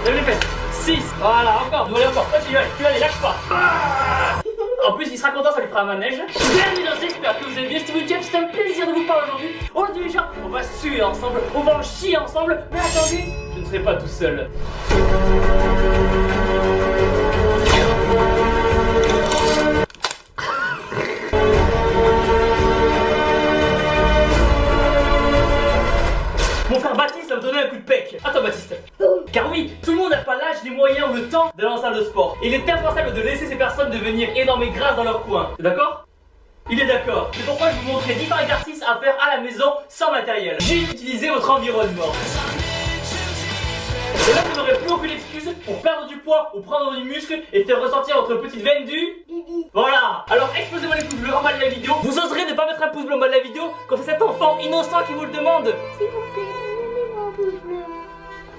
Lève les fesses. 6. Voilà, encore. Allez, encore. Continue, allez, lâche pas. En plus, il sera content, ça lui fera un manège. Bienvenue dans j'espère que vous allez bien. C'était William, c'est un plaisir de vous parler aujourd'hui. Aujourd'hui, les gens, on va suer ensemble, on va en chier ensemble. Mais attendez, je ne serai pas tout seul. Mon frère Baptiste va me donner un coup de pec. Attends Baptiste. Car oui, tout le monde n'a pas l'âge, les moyens ou le temps d'aller en salle de sport. Il est impensable de laisser ces personnes devenir énormes et grasses dans leur coin. T'es d'accord? Il est d'accord. C'est pourquoi je vais vous montrer différents exercices à faire à la maison sans matériel. Juste utilisez votre environnement. Et là vous n'aurez plus aucune excuse pour perdre du poids ou prendre du muscle et faire ressortir votre petite veine du bibi. Voilà. Alors explosez-moi les pouces bleus en bas de la vidéo. Vous oserez ne pas mettre un pouce bleu en bas de la vidéo quand c'est cet enfant innocent qui vous le demande. S'il vous plaît, donnez-moi un pouce bleu.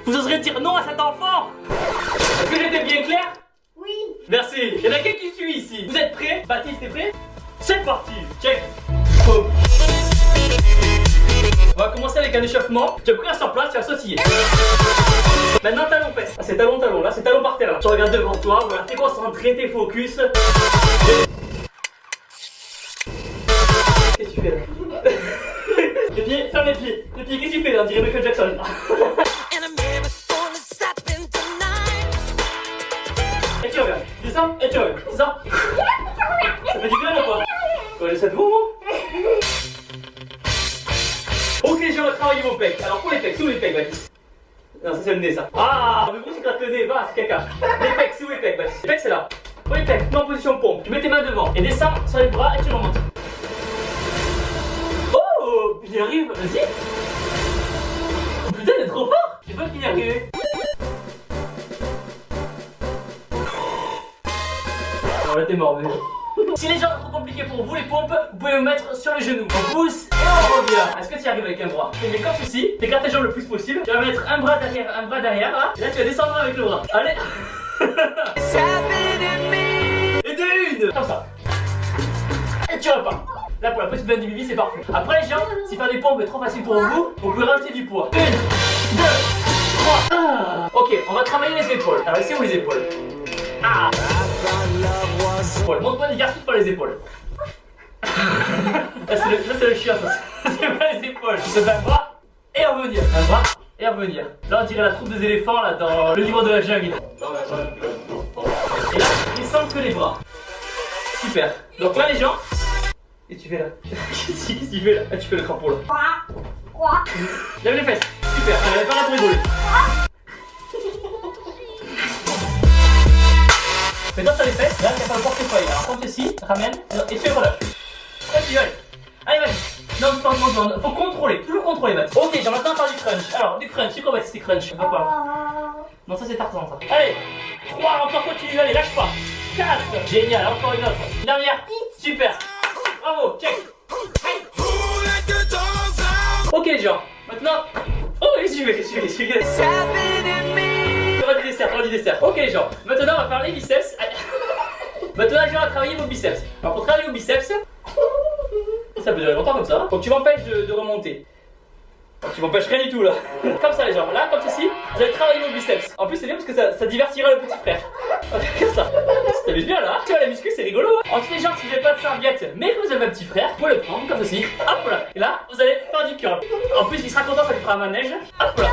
Vous oserez dire non à cet enfant? Est-ce que j'étais bien clair? Oui. Merci. Il y en a quelqu'un qui suit ici. Vous êtes prêts? Baptiste, t'es prêt? C'est parti. Check. Boom. On va commencer avec un échauffement. Tu vas courir sur place, tu vas sautiller. Maintenant talon fesses. Ah, c'est talon là, c'est talon par terre là. Tu regardes devant toi, voilà, t'es concentré, t'es focus. Qu'est-ce que tu fais là? Les pieds, ferme les pieds. Les pieds, qu'est-ce que tu fais là? On dirait Michael Jackson. Et tu regardes, descends, et tu regardes, descends. Ça fait du bien ou pas? On va laisser de vous, moi. Ok, je vais travailler vos pecs. Alors pour les pecs, sous les pecs, Baptiste. Non, ça c'est le nez, ça. Ah, mais pourquoi tu grattes le nez? Va, c'est caca. Les pecs, sous les pecs, Baptiste. Les pecs, c'est là. Pour les pecs, mets en position pompe. Tu mets tes mains devant et descends sur les bras et tu remontes. Oh, il y arrive, vas-y. Oh, putain, il est trop fort. J'ai pas qu'il y arrive. Alors là, t'es mort, mais... Si les gens sont trop compliqués pour vous les pompes, vous pouvez vous mettre sur les genoux. On pousse et on revient. Est-ce que tu y arrives avec un bras? Tu mets comme ceci, t'écartes tes jambes le plus possible. Tu vas mettre un bras derrière là. Et là tu vas descendre avec le bras. Allez. Et de une. Comme ça. Et tu repars. Là pour la petite veine du bibi c'est parfait. Après les gens, si faire des pompes est trop facile pour vous, vous pouvez rajouter du poids. 1, 2, 3. Ok, on va travailler les épaules. Alors ici où les épaules? Ah. Montre-moi l'exercice pour les épaules. Là c'est le chien ça. C'est pas les épaules. Tu te fais un bras et revenir. Un bras et revenir. Là on dirait la troupe des éléphants là dans le livre de la jungle. Et là descends que les bras. Super. Donc là les gens. Qu'est-ce que tu fais là? Qu'est-ce que tu fais là? Ah tu fais le crapaud là. Quoi? Lève les fesses. Super. Allez pas là pour rigoler. Mets-toi sur les fesses, là tu vas faire le portefeuille. Alors comme ceci, ramène, et tu relâches. Vas-y, allez, vas-y. Non, faut contrôler, toujours contrôler, Max. Ok, j'ai maintenant faire du crunch. Alors, du crunch, c'est quoi Baptiste, c'est crunch? Va pas. Non, ça c'est Tarzan ça. Allez, 3, encore continue, allez, lâche pas. 4, génial, encore une autre. Une dernière, super. Bravo, check. Ok les gens, maintenant. Oh, qu'est-ce que tu fais? Du dessert. Ok les gens, maintenant on va faire les biceps. Maintenant les gens, on va travailler vos biceps. Alors pour travailler vos biceps, ça peut durer longtemps comme ça. Donc tu m'empêches de remonter. Donc tu m'empêches rien du tout là. Comme ça les gens, là comme ceci, vous allez travailler vos biceps. En plus c'est bien parce que ça divertira le petit frère. Comme ça. Tu t'amuses bien là. Tu vois la muscu c'est rigolo. Ensuite les gens, si vous n'avez pas de serviette mais que vous avez un petit frère, vous pouvez le prendre comme ceci. Hop là. Et là vous allez faire du curl. En plus il sera content, ça lui fera un manège. Hop là.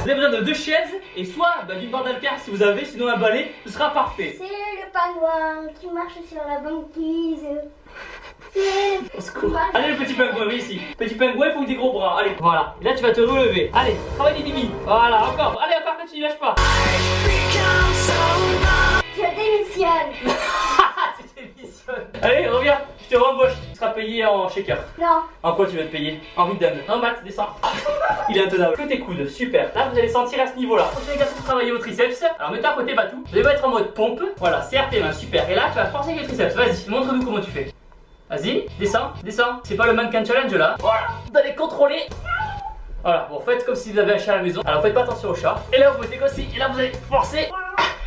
Vous avez besoin de 2 chaises et soit d'une barre d'haltère si vous avez, sinon un balai, ce sera parfait. C'est le pingouin qui marche sur la banquise. Au secours. Allez le petit pingouin, viens ici. Petit pingouin, il faut des gros bras. Allez, voilà. Et là tu vas te relever. Allez, travaille des bibis. Voilà, encore. Allez, encore que tu ne lâches pas. Je démissionne. Tu démissionnes. Allez, reviens. Je te rembauche. Tu seras payé en shaker. Non. En quoi tu veux te payer? En rhythm. Non, Max, descends. Il est intenable. Que tes coudes, super. Là, vous allez sentir à ce niveau-là. Prochain exercice pour travailler vos triceps. Alors, mets-toi à côté, Batou. Vous allez être en mode pompe. Voilà, serre tes mains, super. Et là, tu vas forcer avec les triceps. Vas-y, montre-nous comment tu fais. Vas-y, descends. C'est pas le mannequin challenge là. Voilà, vous allez contrôler. Voilà, bon, faites comme si vous avez un chat à la maison. Alors, faites pas attention au chat. Et là, vous mettez comme si. Et là, vous allez forcer.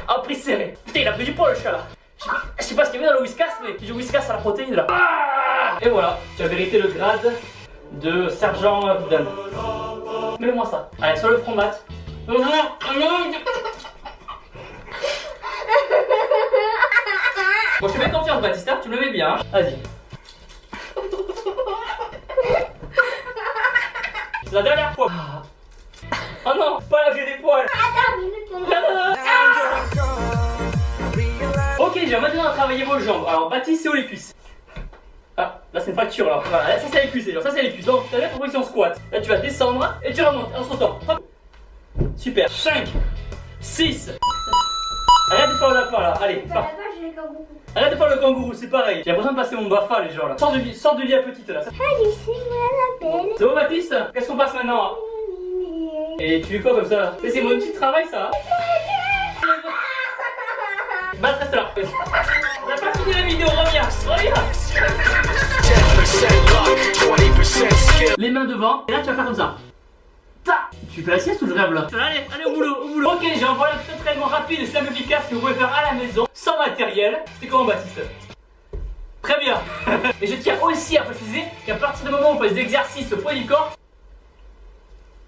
En prise serrée. Putain, il a pris du poids le chat là. Je sais pas ce qu'il y avait dans le whiskas, mais il joue whiskas à la protéine là. Et voilà, tu as mérité le grade de sergent Dan. attention, mets-moi ça. Allez, sur le front, Matt. Bon, je te fais confiance, Baptista, tu me le mets bien. Hein. Vas-y. C'est la dernière fois. Oh non, pas là, j'ai des poils. Ok, j'ai maintenant travailler vos jambes. Alors, Baptiste, c'est où les cuisses? Ah, là c'est une fracture là. Voilà, là, ça c'est les cuisses, ça c'est les cuisses. Donc, tu as la position squat. Là, tu vas descendre et tu remontes en sautant. Hop. Super. 5, 6. Arrête de faire le lapin là. Allez, pars. Arrête de faire le kangourou, c'est pareil. J'ai l'impression de passer mon BAFA les gens là. Sors du lit à petite là. Allez, c'est moi la belle. C'est bon, Baptiste? Qu'est-ce qu'on passe maintenant hein? Et tu fais quoi comme ça? C'est mon petit travail ça. Bah, reste là. On n'a pas fini la vidéo, reviens. Les mains devant, et là tu vas faire comme ça. Ta. Tu fais la sieste ou je rêve là? Allez au boulot, au boulot. Ok, j'ai envoyé un petit entraînement rapide et simple efficace que vous pouvez faire à la maison, sans matériel. C'était comment Baptiste? Très bien. Et je tiens aussi à préciser qu'à partir du moment où on fait des exercices au poids du corps,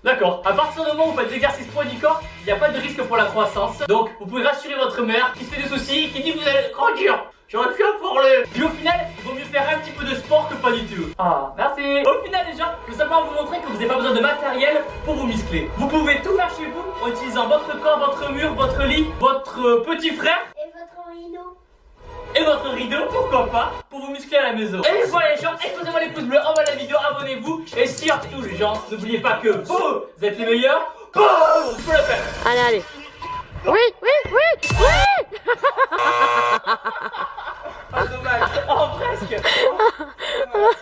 d'accord, à partir du moment où vous faites des exercices poids du corps, il n'y a pas de risque pour la croissance. Donc vous pouvez rassurer votre mère qui se fait des soucis, qui dit que vous allez grandir. J'aurais pu en parler. Puis au final, il vaut mieux faire un petit peu de sport que pas du tout. Ah, merci. Au final les gens, je veux simplement vous montrer que vous n'avez pas besoin de matériel pour vous muscler. Vous pouvez tout faire chez vous en utilisant votre corps, votre mur, votre lit, votre petit frère. Et votre rideau. Et votre rideau, pourquoi pas, pour vous muscler à la maison. Et voilà les gens, explosez-moi les pouces bleus, envoyez la vidéo, abonnez-vous. Et surtout les gens, n'oubliez pas que vous êtes les meilleurs. Boum, je peux le faire. Allez. Oui. Ah dommage. Oh presque.